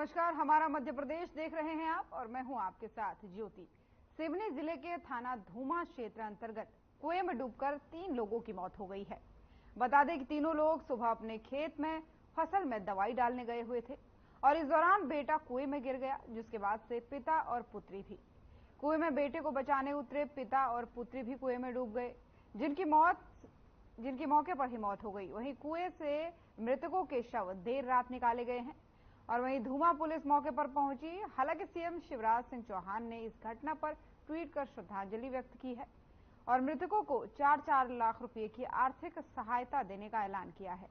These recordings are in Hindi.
नमस्कार, हमारा मध्य प्रदेश देख रहे हैं आप और मैं हूं आपके साथ ज्योति। सिवनी जिले के थाना धूमा क्षेत्र अंतर्गत कुएं में डूबकर 3 लोगों की मौत हो गई है। बता दें कि तीनों लोग सुबह अपने खेत में फसल में दवाई डालने गए हुए थे और इस दौरान बेटा कुएं में गिर गया, जिसके बाद से पिता और पुत्री भी कुएं में बेटे को बचाने उतरे। पिता और पुत्री भी कुएं में डूब गए, जिनकी मौके पर ही मौत हो गई। वहीं कुएं से मृतकों के शव देर रात निकाले गए हैं और वहीं धूमा पुलिस मौके पर पहुंची। हालांकि सीएम शिवराज सिंह चौहान ने इस घटना पर ट्वीट कर श्रद्धांजलि व्यक्त की है और मृतकों को 4-4 लाख रुपए की आर्थिक सहायता देने का ऐलान किया है।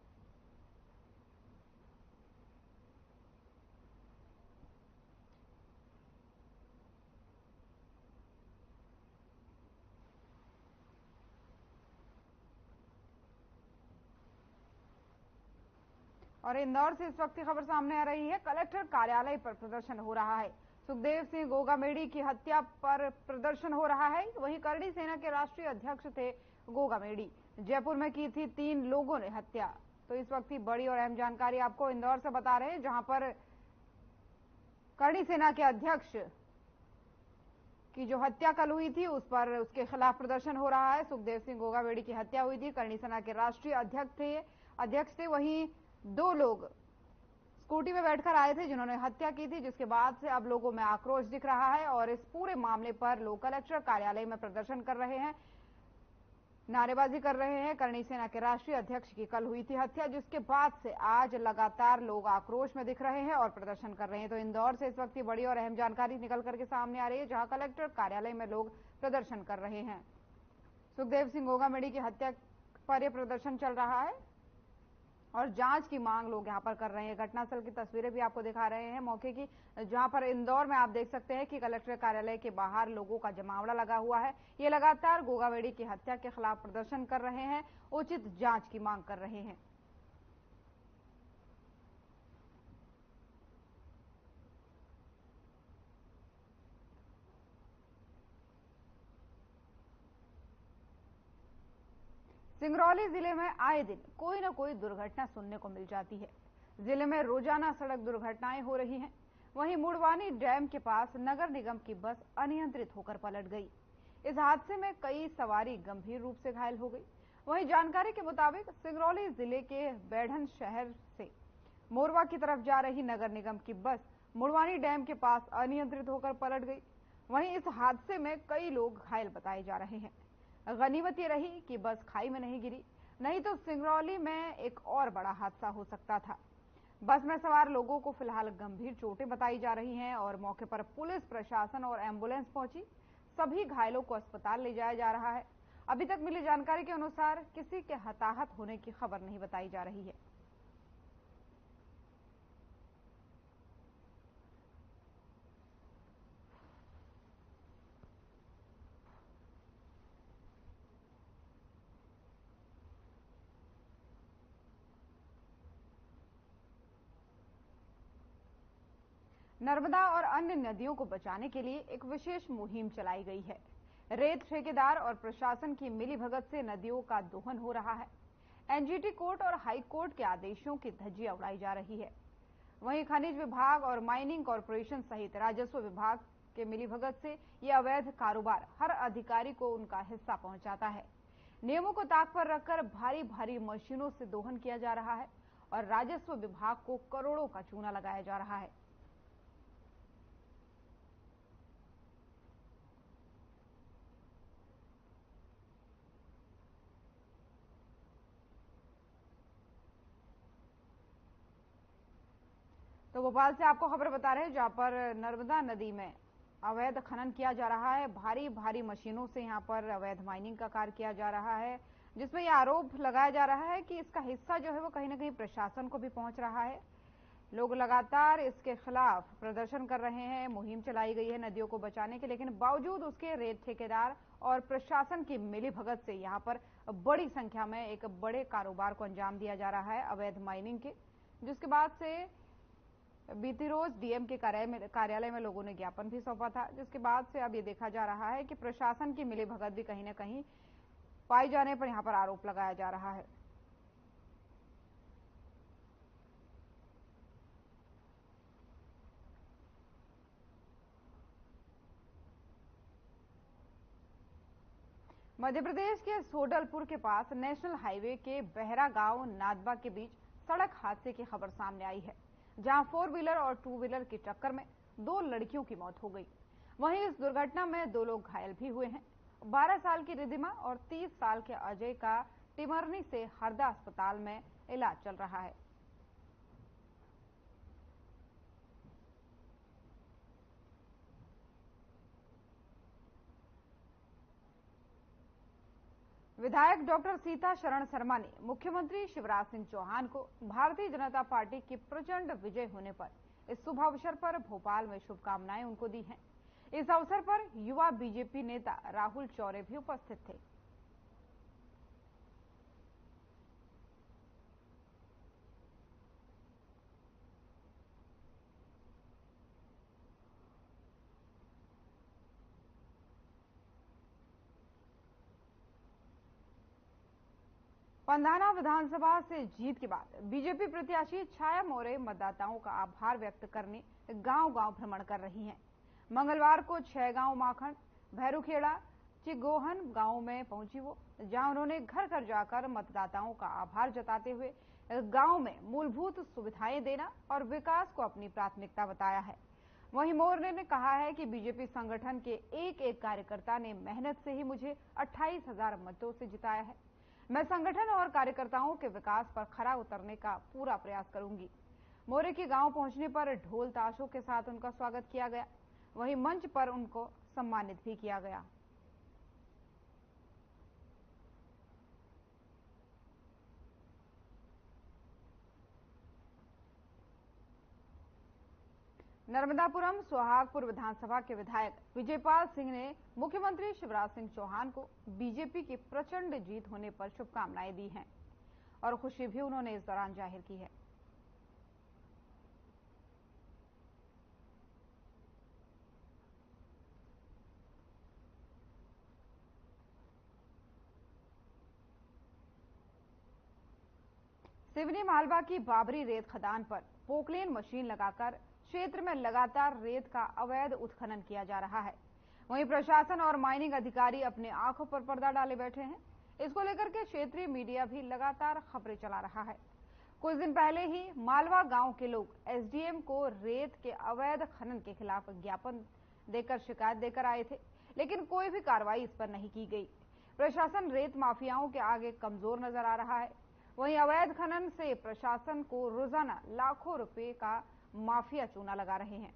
और इंदौर से इस वक्त की खबर सामने आ रही है। कलेक्टर कार्यालय पर प्रदर्शन हो रहा है। सुखदेव सिंह गोगामेडी की हत्या पर प्रदर्शन हो रहा है। वहीं करणी सेना के राष्ट्रीय अध्यक्ष थे गोगामेडी। जयपुर में की थी 3 लोगों ने हत्या। तो इस वक्त की बड़ी और अहम जानकारी आपको इंदौर से बता रहे हैं, जहां पर करणी सेना के अध्यक्ष की जो हत्या कल हुई थी उसके खिलाफ प्रदर्शन हो रहा है। सुखदेव सिंह गोगामेडी की हत्या हुई थी। करणी सेना के राष्ट्रीय अध्यक्ष थे। वहीं 2 लोग स्कूटी में बैठकर आए थे जिन्होंने हत्या की थी, जिसके बाद से अब लोगों में आक्रोश दिख रहा है और इस पूरे मामले पर लोग कलेक्टर कार्यालय में प्रदर्शन कर रहे हैं, नारेबाजी कर रहे हैं। करणी सेना के राष्ट्रीय अध्यक्ष की कल हुई थी हत्या, जिसके बाद से आज लगातार लोग आक्रोश में दिख रहे हैं और प्रदर्शन कर रहे हैं। तो इंदौर से इस वक्त की बड़ी और अहम जानकारी निकल करके सामने आ रही है, जहां कलेक्टर कार्यालय में लोग प्रदर्शन कर रहे हैं। सुखदेव सिंह गोगामेडी की हत्या पर यह प्रदर्शन चल रहा है और जांच की मांग लोग यहां पर कर रहे हैं। घटनास्थल की तस्वीरें भी आपको दिखा रहे हैं मौके की, जहां पर इंदौर में आप देख सकते हैं कि कलेक्टर कार्यालय के बाहर लोगों का जमावड़ा लगा हुआ है। ये लगातार गोगामेडी की हत्या के खिलाफ प्रदर्शन कर रहे हैं, उचित जांच की मांग कर रहे हैं। सिंगरौली जिले में आए दिन कोई न कोई दुर्घटना सुनने को मिल जाती है। जिले में रोजाना सड़क दुर्घटनाएं हो रही हैं। वहीं मुड़वानी डैम के पास नगर निगम की बस अनियंत्रित होकर पलट गई। इस हादसे में कई सवारी गंभीर रूप से घायल हो गई। वहीं जानकारी के मुताबिक सिंगरौली जिले के बैढ़न शहर से मोरवा की तरफ जा रही नगर निगम की बस मुड़वानी डैम के पास अनियंत्रित होकर पलट गई। वहीं इस हादसे में कई लोग घायल बताए जा रहे हैं। गनीमत ये रही कि बस खाई में नहीं गिरी, नहीं तो सिंगरौली में एक और बड़ा हादसा हो सकता था। बस में सवार लोगों को फिलहाल गंभीर चोटें बताई जा रही हैं और मौके पर पुलिस प्रशासन और एम्बुलेंस पहुंची। सभी घायलों को अस्पताल ले जाया जा रहा है। अभी तक मिली जानकारी के अनुसार किसी के हताहत होने की खबर नहीं बताई जा रही है। नर्मदा और अन्य नदियों को बचाने के लिए एक विशेष मुहिम चलाई गई है। रेत ठेकेदार और प्रशासन की मिलीभगत से नदियों का दोहन हो रहा है। एनजीटी कोर्ट और हाई कोर्ट के आदेशों की धज्जियां उड़ाई जा रही है। वहीं खनिज विभाग और माइनिंग कॉरपोरेशन सहित राजस्व विभाग के मिलीभगत से यह अवैध कारोबार हर अधिकारी को उनका हिस्सा पहुंचाता है। नियमों को ताक पर रखकर भारी भारी मशीनों से दोहन किया जा रहा है और राजस्व विभाग को करोड़ों का चूना लगाया जा रहा है। तो भोपाल से आपको खबर बता रहे हैं, जहां पर नर्मदा नदी में अवैध खनन किया जा रहा है। भारी भारी मशीनों से यहां पर अवैध माइनिंग का कार्य किया जा रहा है, जिसमें यह आरोप लगाया जा रहा है कि इसका हिस्सा जो है वो कहीं ना कहीं प्रशासन को भी पहुंच रहा है। लोग लगातार इसके खिलाफ प्रदर्शन कर रहे हैं। मुहिम चलाई गई है नदियों को बचाने की, लेकिन बावजूद उसके रेत ठेकेदार और प्रशासन की मिलीभगत से यहाँ पर बड़ी संख्या में एक बड़े कारोबार को अंजाम दिया जा रहा है, अवैध माइनिंग के, जिसके बाद से बीती रोज डीएम के कार्यालय में लोगों ने ज्ञापन भी सौंपा था, जिसके बाद से अब ये देखा जा रहा है कि प्रशासन की मिलीभगत भी कहीं ना कहीं पाए जाने पर यहां पर आरोप लगाया जा रहा है। मध्य प्रदेश के सोडलपुर के पास नेशनल हाईवे के बहरा गांव नादबा के बीच सड़क हादसे की खबर सामने आई है, जहां 4 व्हीलर और 2 व्हीलर की टक्कर में 2 लड़कियों की मौत हो गई। वहीं इस दुर्घटना में 2 लोग घायल भी हुए हैं। 12 साल की रिधिमा और 30 साल के अजय का टिमरनी से हरदा अस्पताल में इलाज चल रहा है। विधायक डॉक्टर सीता शरण शर्मा ने मुख्यमंत्री शिवराज सिंह चौहान को भारतीय जनता पार्टी की प्रचंड विजय होने पर इस शुभ अवसर पर भोपाल में शुभकामनाएं उनको दी हैं। इस अवसर पर युवा बीजेपी नेता राहुल चौरे भी उपस्थित थे। पंधाना विधानसभा से जीत के बाद बीजेपी प्रत्याशी छाया मौर्य मतदाताओं का आभार व्यक्त करने गांव-गांव भ्रमण कर रही हैं। मंगलवार को 6 गांव माखन, भैरूखेड़ा, चिगोहन गांव में पहुंची वो, जहां उन्होंने घर घर जाकर मतदाताओं का आभार जताते हुए गांव में मूलभूत सुविधाएं देना और विकास को अपनी प्राथमिकता बताया है। वहीं मौर्य ने कहा है कि बीजेपी संगठन के एक-एक कार्यकर्ता ने मेहनत से ही मुझे 28,000 मतों से जिताया है। मैं संगठन और कार्यकर्ताओं के विकास पर खरा उतरने का पूरा प्रयास करूंगी। मौर्य के गांव पहुंचने पर ढोल ताशों के साथ उनका स्वागत किया गया। वहीं मंच पर उनको सम्मानित भी किया गया। नर्मदापुरम सोहागपुर विधानसभा के विधायक विजयपाल सिंह ने मुख्यमंत्री शिवराज सिंह चौहान को बीजेपी की प्रचंड जीत होने पर शुभकामनाएं दी हैं और खुशी भी उन्होंने इस दौरान जाहिर की है। सिवनी मालवा की बाबरी रेत खदान पर पोकलेन मशीन लगाकर क्षेत्र में लगातार रेत का अवैध उत्खनन किया जा रहा है। वहीं प्रशासन और माइनिंग अधिकारी अपने आंखों पर पर्दा डाले बैठे हैं। इसको लेकर के क्षेत्रीय मीडिया भी लगातार खबरें चला रहा है। कुछ दिन पहले ही मालवा गांव के लोग एसडीएम को रेत के अवैध खनन के खिलाफ ज्ञापन देकर शिकायत देकर आए थे, लेकिन कोई भी कार्रवाई इस पर नहीं की गई। प्रशासन रेत माफियाओं के आगे कमजोर नजर आ रहा है। वहीं अवैध खनन से प्रशासन को रोजाना लाखों रुपए का माफिया चूना लगा रहे हैं।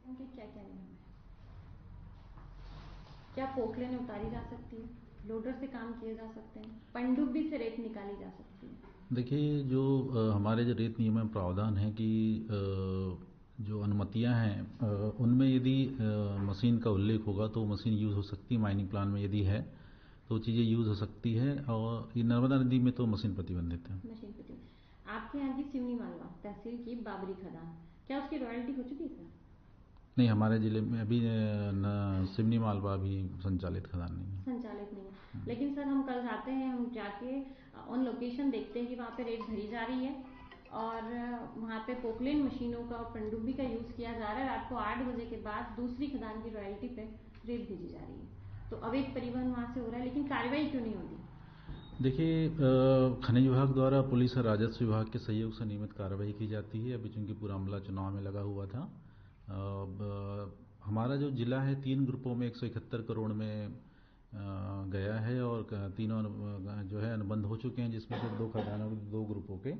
उनके क्या क्या नियम है? क्या पोकलेन उतारी जा सकती है? लोडर से काम किए जा सकते हैं? पनडुब्बी से रेत निकाली जा सकती है? देखिए, जो हमारे जो रेत नियम में प्रावधान है कि जो अनुमतियां हैं उनमें यदि मशीन का उल्लेख होगा तो मशीन यूज हो सकती है। माइनिंग प्लान में यदि है तो चीजें यूज हो सकती है, और ये नर्मदा नदी में तो मशीन प्रतिबंधित है। मशीन प्रतिबंधित। आपके यहाँ की सिवनी मालवा तहसील की बाबरी खदान, क्या उसकी रॉयल्टी हो चुकी है? नहीं, हमारे जिले में अभी सिवनी मालवा अभी संचालित खदान नहीं है। संचालित नहीं है, लेकिन सर हम कल जाते हैं, हम जाके ऑन लोकेशन देखते हैं कि वहाँ पे रेत भरी जा रही है और वहाँ पे पोकलेन मशीनों का और पनडुब्बी का यूज किया जा रहा है। रात को 8 बजे के बाद दूसरी खदान की रॉयल्टी पे रेत भेजी जा रही है। तो अवैध परिवहन वहाँ से हो रहा है, लेकिन कार्रवाई क्यों नहीं होती? देखिए, खनिज विभाग द्वारा पुलिस और राजस्व विभाग के सहयोग से नियमित कार्रवाई की जाती है। अभी चूंकि पूरा अमला चुनाव में लगा हुआ था, हमारा जो जिला है 3 ग्रुपों में 171 करोड़ में गया है और तीनों जो है अनुबंध हो चुके हैं, जिसमें से 2 खदानों 2 ग्रुपों के।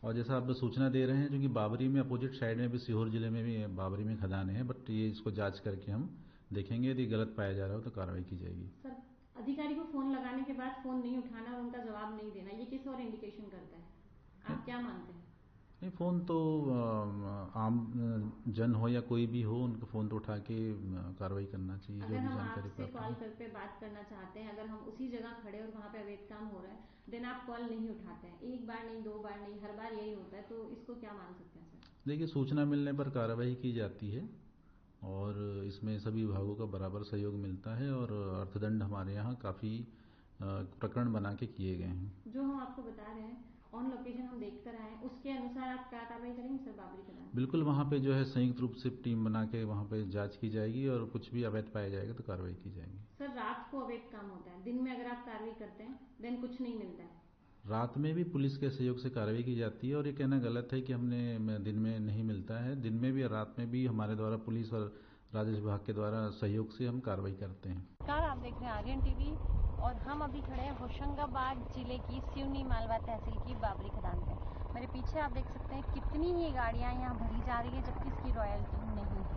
और जैसा आप सूचना दे रहे हैं, जो कि बाबरी में अपोजिट साइड में भी सीहोर जिले में भी बाबरी में खदान है, बट ये इसको जांच करके हम देखेंगे। यदि गलत पाया जा रहा हो तो कार्रवाई की जाएगी। सर, अधिकारी को फोन लगाने के बाद फोन नहीं उठाना और उनका जवाब नहीं देना, ये किस और इंडिकेशन करता है? आप क्या मानते हैं? नहीं, फोन तो आम जन हो या कोई भी हो, उनको फोन तो उठा के कार्रवाई करना चाहिए। अगर हम आपसे कॉल करके बात करना चाहते हैं, अगर हम उसी जगह खड़े और वहाँ पे अवैध काम हो रहा है, देन आप कॉल नहीं उठाते हैं, 1 बार नहीं 2 बार नहीं, हर बार यही होता है, तो इसको क्या मान सकते हैं सर? देखिए, सूचना मिलने पर कार्रवाई की जाती है और इसमें सभी विभागों का बराबर सहयोग मिलता है और अर्थदंड हमारे यहाँ काफी प्रकरण बना के किए गए हैं। जो हम आपको बता रहे हैं ऑन लोकेशन हम देख कर आए हैं, उसके अनुसार आप क्या कार्रवाई करेंगे सर बाबरी खदान? बिल्कुल, वहाँ पे जो है संयुक्त रूप से टीम बना के वहाँ पे जांच की जाएगी और कुछ भी अवैध पाया जाएगा तो कार्रवाई की जाएगी। सर रात को अवैध काम होता है, दिन में अगर आप कार्रवाई करते हैं देन कुछ नहीं मिलता है। रात में भी पुलिस के सहयोग से कार्रवाई की जाती है और ये कहना गलत है कि हमने दिन में नहीं मिलता है। दिन में भी और रात में भी हमारे द्वारा पुलिस और राजस्व विभाग के द्वारा सहयोग से हम कार्रवाई करते हैं। नमस्कार, आप देख रहे हैं आर्यन टीवी और हम अभी खड़े हैं होशंगाबाद जिले की सिवनी मालवा तहसील की बाबरी खदान पे। मेरे पीछे आप देख सकते हैं कितनी ही गाड़ियां यहाँ भरी जा रही है जबकि इसकी रॉयल्टी नहीं है।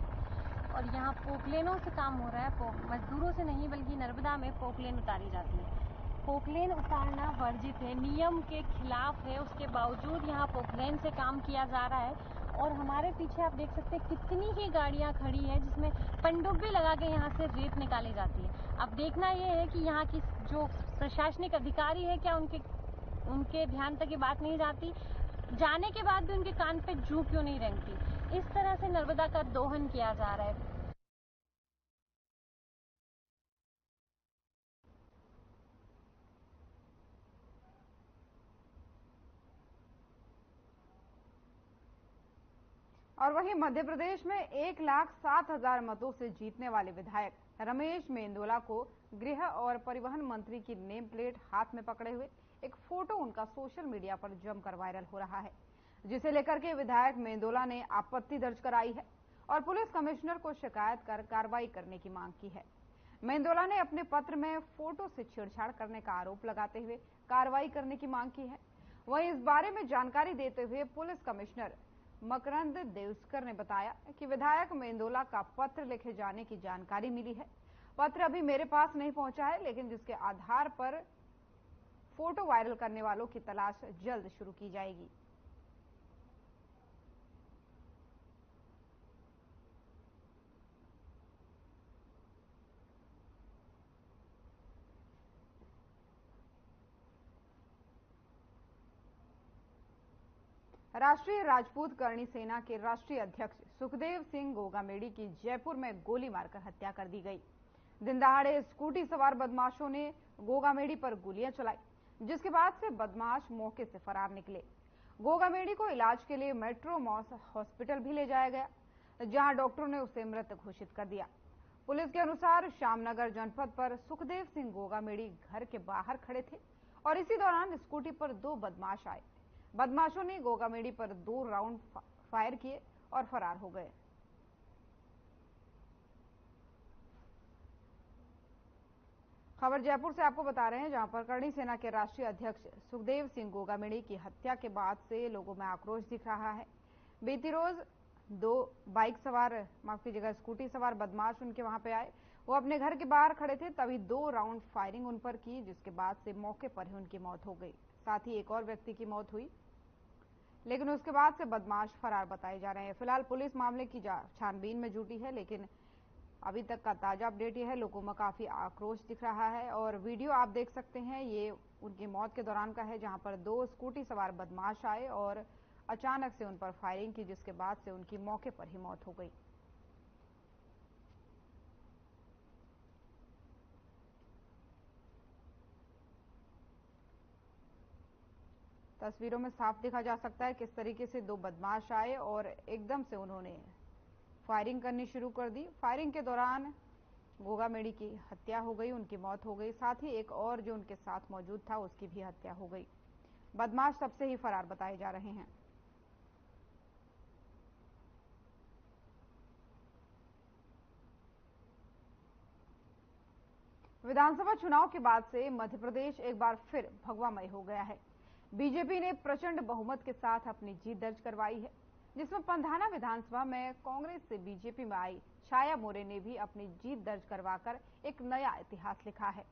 और यहाँ पोकलेनों से काम हो रहा है, मजदूरों से नहीं बल्कि नर्मदा में पोकलेन उतारी जाती है। पोकलेन उतारना वर्जित है, नियम के खिलाफ है, उसके बावजूद यहाँ पोकलेन से काम किया जा रहा है। और हमारे पीछे आप देख सकते हैं कितनी ही गाड़ियां खड़ी हैं जिसमें पनडुब्बी लगा के यहाँ से रेत निकाली जाती है। अब देखना ये है कि यहाँ की जो प्रशासनिक अधिकारी है क्या उनके ध्यान तक ये बात नहीं जाती, जाने के बाद भी उनके कान पे जू क्यों नहीं रेंगती। इस तरह से नर्मदा का दोहन किया जा रहा है। और वहीं मध्य प्रदेश में 1,07,000 मतों से जीतने वाले विधायक रमेश मेंदोला को गृह और परिवहन मंत्री की नेम प्लेट हाथ में पकड़े हुए एक फोटो उनका सोशल मीडिया पर जमकर वायरल हो रहा है, जिसे लेकर के विधायक मेंदोला ने आपत्ति दर्ज कराई है और पुलिस कमिश्नर को शिकायत कर कार्रवाई करने की मांग की है। मेंदोला ने अपने पत्र में फोटो से छेड़छाड़ करने का आरोप लगाते हुए कार्रवाई करने की मांग की है। वहीं इस बारे में जानकारी देते हुए पुलिस कमिश्नर मकरंद देवस्कर ने बताया कि विधायक मेंदोला का पत्र लिखे जाने की जानकारी मिली है। पत्र अभी मेरे पास नहीं पहुंचा है, लेकिन जिसके आधार पर फोटो वायरल करने वालों की तलाश जल्द शुरू की जाएगी। राष्ट्रीय राजपूत करणी सेना के राष्ट्रीय अध्यक्ष सुखदेव सिंह गोगामेडी की जयपुर में गोली मारकर हत्या कर दी गई। दिन दहाड़े स्कूटी सवार बदमाशों ने गोगामेडी पर गोलियां चलाई, जिसके बाद से बदमाश मौके से फरार निकले। गोगामेडी को इलाज के लिए मेट्रो मॉस हॉस्पिटल भी ले जाया गया, जहां डॉक्टरों ने उसे मृत घोषित कर दिया। पुलिस के अनुसार श्यामनगर जनपद पर सुखदेव सिंह गोगामेडी घर के बाहर खड़े थे और इसी दौरान स्कूटी पर 2 बदमाश आए। बदमाशों ने गोगामेडी पर 2 राउंड फायर किए और फरार हो गए। खबर जयपुर से आपको बता रहे हैं, जहां पर करणी सेना के राष्ट्रीय अध्यक्ष सुखदेव सिंह गोगामेडी की हत्या के बाद से लोगों में आक्रोश दिख रहा है। बीती रोज 2 स्कूटी सवार बदमाश उनके वहां पे आए। वो अपने घर के बाहर खड़े थे, तभी 2 राउंड फायरिंग उन पर की, जिसके बाद से मौके पर ही उनकी मौत हो गई। साथ ही एक और व्यक्ति की मौत हुई, लेकिन उसके बाद से बदमाश फरार बताए जा रहे हैं। फिलहाल पुलिस मामले की छानबीन में जुटी है, लेकिन अभी तक का ताजा अपडेट यह है, लोगों में काफी आक्रोश दिख रहा है। और वीडियो आप देख सकते हैं, ये उनकी मौत के दौरान का है, जहां पर 2 स्कूटी सवार बदमाश आए और अचानक से उन पर फायरिंग की, जिसके बाद से उनकी मौके पर ही मौत हो गई। तस्वीरों में साफ देखा जा सकता है किस तरीके से 2 बदमाश आए और एकदम से उन्होंने फायरिंग करनी शुरू कर दी। फायरिंग के दौरान गोगामेडी की हत्या हो गई, उनकी मौत हो गई। साथ ही एक और जो उनके साथ मौजूद था, उसकी भी हत्या हो गई। बदमाश सबसे ही फरार बताए जा रहे हैं। विधानसभा चुनाव के बाद से मध्य प्रदेश एक बार फिर भगवामय हो गया है। बीजेपी ने प्रचंड बहुमत के साथ अपनी जीत दर्ज करवाई है, जिसमें पंधाना विधानसभा में कांग्रेस से बीजेपी में आई छाया मोरे ने भी अपनी जीत दर्ज करवाकर एक नया इतिहास लिखा है।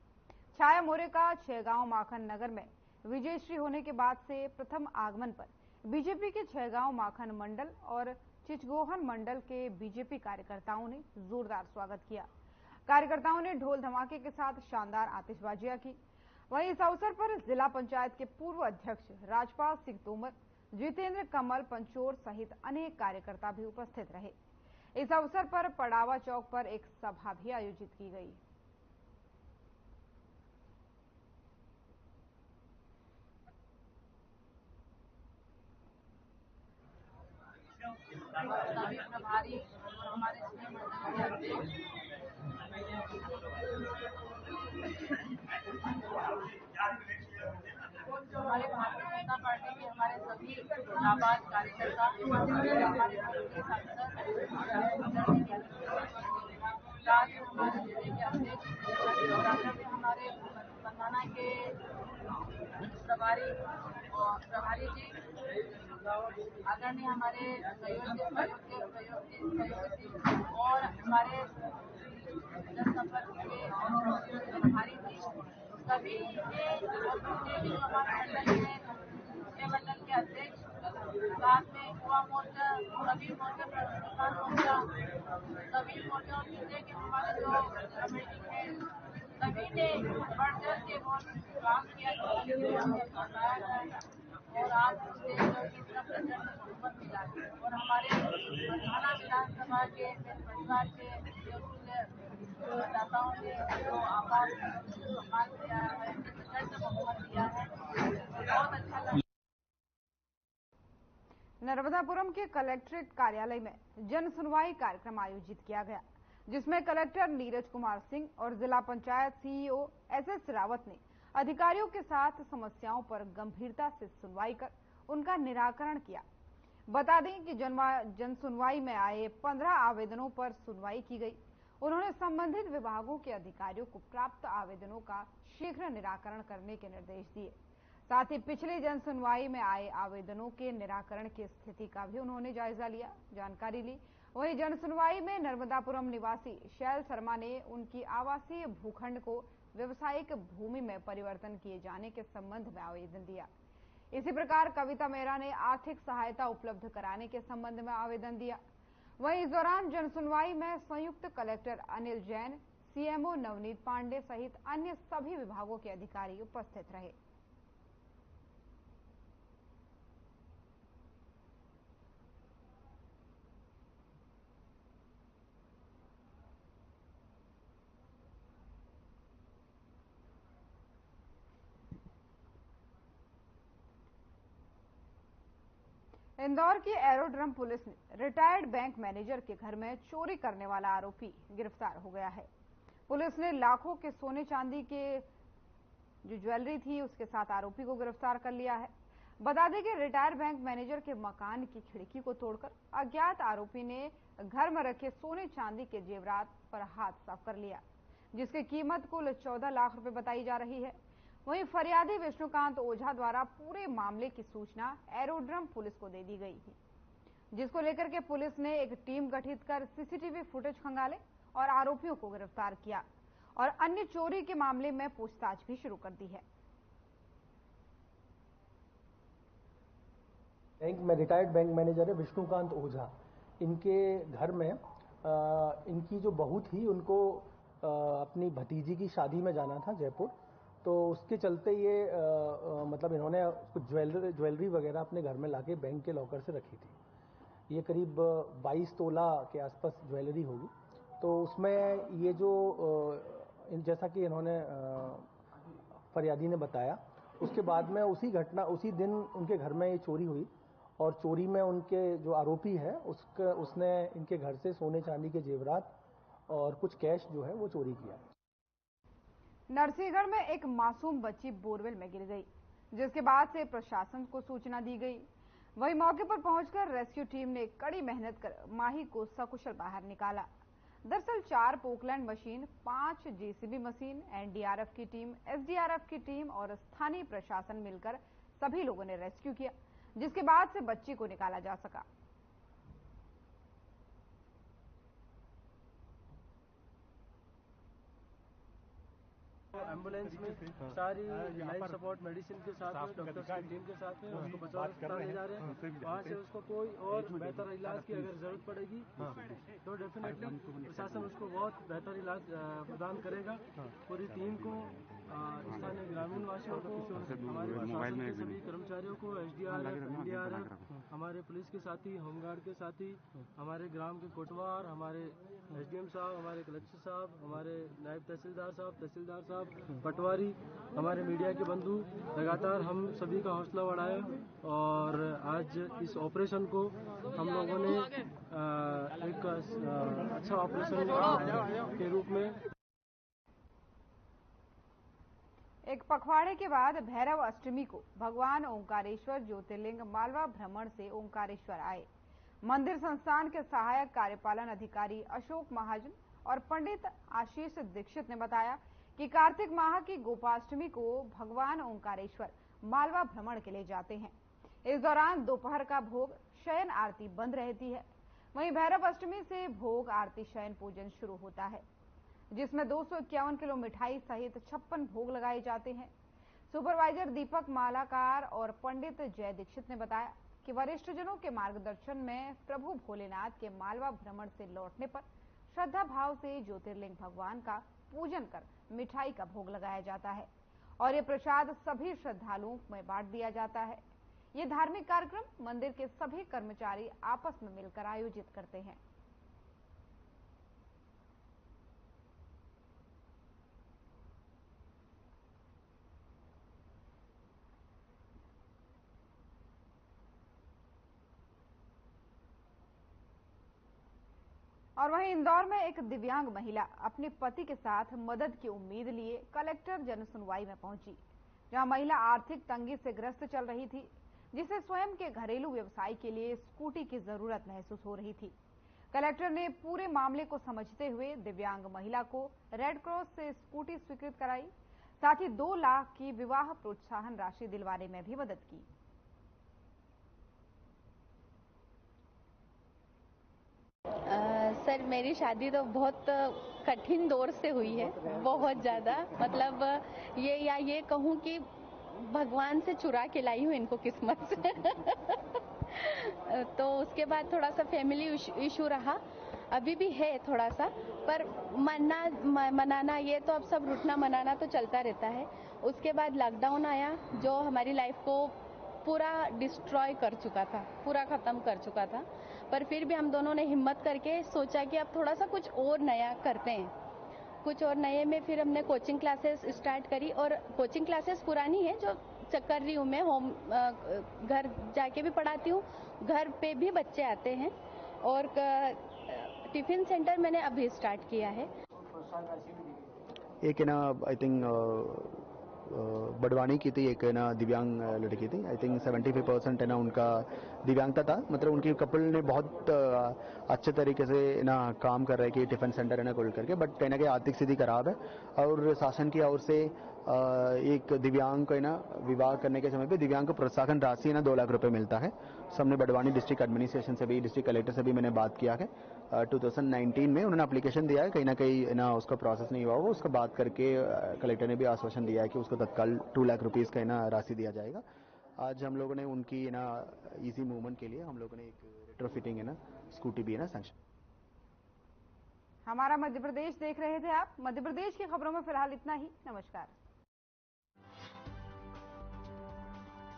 छाया मोरे का छैगांव माखन नगर में विजयश्री होने के बाद से प्रथम आगमन पर बीजेपी के छैगांव माखन मंडल और चिचगोहन मंडल के बीजेपी कार्यकर्ताओं ने जोरदार स्वागत किया। कार्यकर्ताओं ने ढोल धमाके के साथ शानदार आतिशबाजियां की। वहीं इस अवसर पर जिला पंचायत के पूर्व अध्यक्ष राजपाल सिंह तोमर, जितेंद्र कमल पंचोर सहित अनेक कार्यकर्ता भी उपस्थित रहे। इस अवसर पर पड़ावा चौक पर एक सभा भी आयोजित की गई। सभी प्रभारी और हमारे सीएम मंडल के अध्यक्ष, हमारे भारतीय जनता पार्टी के हमारे सभी नाबाद कार्यकर्ता, हमारे पुलिस अफसर, राज्य हमारे जिले के अध्यक्ष, हमारे थाना के प्रभारी जी, आदरणीय हमारे सहयोगी और हमारे जनसंपर्क के प्रभारी जी, सभी के मंडल के अध्यक्ष, साथ में युवा मोर्चा, सभी मोर्चा, किसान मोर्चा, सभी मोर्चा जिले के हमारे जो कमेटी है, सभी ने बढ़ चढ़ के बहुत काम किया और आज देश की तरफ प्रचंड बहुमत मिला है। और हमारे थाना विधानसभा के परिवार के मतदाताओं ने जो आवाज सम्मान किया है, प्रचंड बहुमत दिया है, बहुत अच्छा लगा। नर्मदापुरम के कलेक्ट्रेट कार्यालय में जन सुनवाई कार्यक्रम आयोजित किया गया, जिसमें कलेक्टर नीरज कुमार सिंह और जिला पंचायत सीईओ एसएस रावत ने अधिकारियों के साथ समस्याओं पर गंभीरता से सुनवाई कर उनका निराकरण किया। बता दें कि जन सुनवाई में आए 15 आवेदनों पर सुनवाई की गई। उन्होंने संबंधित विभागों के अधिकारियों को प्राप्त आवेदनों का शीघ्र निराकरण करने के निर्देश दिए। साथ ही पिछले जन सुनवाई में आए आवेदनों के निराकरण की स्थिति का भी उन्होंने जायजा लिया, जानकारी ली। वहीं जन सुनवाई में नर्मदापुरम निवासी शैल शर्मा ने उनकी आवासीय भूखंड को व्यवसायिक भूमि में परिवर्तन किए जाने के संबंध में आवेदन दिया। इसी प्रकार कविता मेहरा ने आर्थिक सहायता उपलब्ध कराने के संबंध में आवेदन दिया। वहीं इस दौरान जन सुनवाई में संयुक्त कलेक्टर अनिल जैन, सीएमओ नवनीत पांडे सहित अन्य सभी विभागों के अधिकारी उपस्थित रहे। इंदौर की एरोड्रम पुलिस ने रिटायर्ड बैंक मैनेजर के घर में चोरी करने वाला आरोपी गिरफ्तार हो गया है। पुलिस ने लाखों के सोने चांदी के जो ज्वेलरी थी उसके साथ आरोपी को गिरफ्तार कर लिया है। बता दें कि रिटायर्ड बैंक मैनेजर के मकान की खिड़की को तोड़कर अज्ञात आरोपी ने घर में रखे सोने चांदी के जेवरात पर हाथ साफ कर लिया, जिसकी कीमत कुल 14 लाख रुपए बताई जा रही है। वहीं फरियादी विष्णुकांत ओझा द्वारा पूरे मामले की सूचना एरोड्रम पुलिस को दे दी गई थी, जिसको लेकर के पुलिस ने एक टीम गठित कर सीसीटीवी फुटेज खंगाले और आरोपियों को गिरफ्तार किया और अन्य चोरी के मामले में पूछताछ भी शुरू कर दी है। बैंक में रिटायर्ड बैंक मैनेजर है विष्णुकांत ओझा, इनके घर में इनकी जो बहू थी उनको अपनी भतीजी की शादी में जाना था जयपुर, तो उसके चलते ये मतलब इन्होंने कुछ ज्वेलरी वगैरह अपने घर में लाके बैंक के लॉकर से रखी थी। ये करीब 22 तोला के आसपास ज्वेलरी होगी। तो उसमें ये जो जैसा कि इन्होंने फरियादी ने बताया, उसके बाद में उसी दिन उनके घर में ये चोरी हुई और चोरी में उनके जो आरोपी है उसने इनके घर से सोने चांदी के जेवरात और कुछ कैश जो है वो चोरी किया। नरसिंहगढ़ में एक मासूम बच्ची बोरवेल में गिर गई, जिसके बाद से प्रशासन को सूचना दी गई। वहीं मौके पर पहुंचकर रेस्क्यू टीम ने कड़ी मेहनत कर माही को सकुशल बाहर निकाला। दरअसल 4 Poclain machine, 5 JCB machine, NDRF की टीम, एसडीआरएफ की टीम और स्थानीय प्रशासन मिलकर सभी लोगों ने रेस्क्यू किया, जिसके बाद से बच्ची को निकाला जा सका। एम्बुलेंस में सारी लाइफ सपोर्ट मेडिसिन के साथ में डॉक्टर्स की टीम के साथ में उसको बचाव अस्पताल ले जा रहे हैं। वहाँ से उसको कोई और बेहतर इलाज की अगर जरूरत पड़ेगी तो डेफिनेटली प्रशासन उसको बहुत बेहतर इलाज प्रदान करेगा। पूरी टीम को, स्थानीय ग्रामीण वासियों को, हमारे प्रशासन के सभी कर्मचारियों को, एसडीआरएफ, एनडीआरएफ, हमारे पुलिस के साथी, होमगार्ड के साथी, हमारे ग्राम के कोटवार, हमारे एसडीएम साहब, हमारे कलेक्टर साहब, हमारे नायब तहसीलदार साहब पटवारी, हमारे मीडिया के बंधु लगातार हम सभी का हौसला बढ़ाया और आज इस ऑपरेशन को हम लोगों ने एक अच्छा ऑपरेशन के रूप में। एक पखवाड़े के बाद भैरव अष्टमी को भगवान ओंकारेश्वर ज्योतिर्लिंग मालवा भ्रमण से ओंकारेश्वर आए। मंदिर संस्थान के सहायक कार्यपालन अधिकारी अशोक महाजन और पंडित आशीष दीक्षित ने बताया कि कार्तिक माह की गोपाष्टमी को भगवान ओंकारेश्वर मालवा भ्रमण के लिए जाते हैं। इस दौरान दोपहर का भोग शयन आरती बंद रहती है। वहीं भैरव अष्टमी से भोग आरती शयन पूजन शुरू होता है, जिसमें 251 किलो मिठाई सहित 56 भोग लगाए जाते हैं। सुपरवाइजर दीपक मालाकार और पंडित जय दीक्षित ने बताया कि वरिष्ठ जनों के मार्गदर्शन में प्रभु भोलेनाथ के मालवा भ्रमण से लौटने पर श्रद्धा भाव से ज्योतिर्लिंग भगवान का पूजन कर मिठाई का भोग लगाया जाता है और ये प्रसाद सभी श्रद्धालुओं में बांट दिया जाता है। ये धार्मिक कार्यक्रम मंदिर के सभी कर्मचारी आपस में मिलकर आयोजित करते हैं। और वहीं इंदौर में एक दिव्यांग महिला अपने पति के साथ मदद की उम्मीद लिए कलेक्टर जनसुनवाई में पहुंची, जहां महिला आर्थिक तंगी से ग्रस्त चल रही थी, जिसे स्वयं के घरेलू व्यवसाय के लिए स्कूटी की जरूरत महसूस हो रही थी। कलेक्टर ने पूरे मामले को समझते हुए दिव्यांग महिला को रेड क्रॉस से स्कूटी स्वीकृत कराई, साथ ही 2 लाख की विवाह प्रोत्साहन राशि दिलवाने में भी मदद की। सर, मेरी शादी तो बहुत कठिन दौर से हुई है, बहुत ज़्यादा। मतलब ये कहूँ कि भगवान से चुरा के लाई हूँ इनको किस्मत से। तो उसके बाद थोड़ा सा फैमिली इशू रहा, अभी भी है थोड़ा सा, पर मनाना ये तो अब सब रुठना मनाना तो चलता रहता है। उसके बाद लॉकडाउन आया जो हमारी लाइफ को पूरा डिस्ट्रॉय कर चुका था, पूरा ख़त्म कर चुका था। पर फिर भी हम दोनों ने हिम्मत करके सोचा कि अब थोड़ा सा कुछ और नया करते हैं। कुछ और नए में फिर हमने कोचिंग क्लासेस स्टार्ट करी और कोचिंग क्लासेस पुरानी है जो कर रही हूँ मैं, होम घर जाके भी पढ़ाती हूँ, घर पे भी बच्चे आते हैं और टिफिन सेंटर मैंने अभी स्टार्ट किया है। एक है ना, आई थिंक बड़वानी की थी, एक है ना दिव्यांग लड़की थी। आई थिंक 75% है ना उनका दिव्यांगता था। मतलब उनकी कपल ने बहुत अच्छे तरीके से ना काम कर रहे हैं कि टिफिन सेंटर है ना खोल करके, बट कहीं ना कहीं आर्थिक स्थिति खराब है और शासन की ओर से एक दिव्यांग को है ना विवाह करने के समय पे दिव्यांग को प्रोत्साहन राशि है ना 2 लाख रुपए मिलता है। सबने बड़वानी डिस्ट्रिक्ट एडमिनिस्ट्रेशन से भी, डिस्ट्रिक्ट कलेक्टर से भी मैंने बात किया है। 2019 में उन्होंने एप्लीकेशन दिया है, कहीं ना कहीं ना उसका प्रोसेस नहीं हुआ, वो उसका बात करके कलेक्टर ने भी आश्वासन दिया है कि उसको तत्काल 2 लाख रुपीज़ का ना राशि दिया जाएगा। आज हम लोगों ने उनकी ना इजी मूवमेंट के लिए हम लोगों ने एक रेट्रोफिटिंग है ना स्कूटी भी है ना सैंक्शन। हमारा मध्य प्रदेश देख रहे थे आप। मध्य प्रदेश की खबरों में फिलहाल इतना ही। नमस्कार।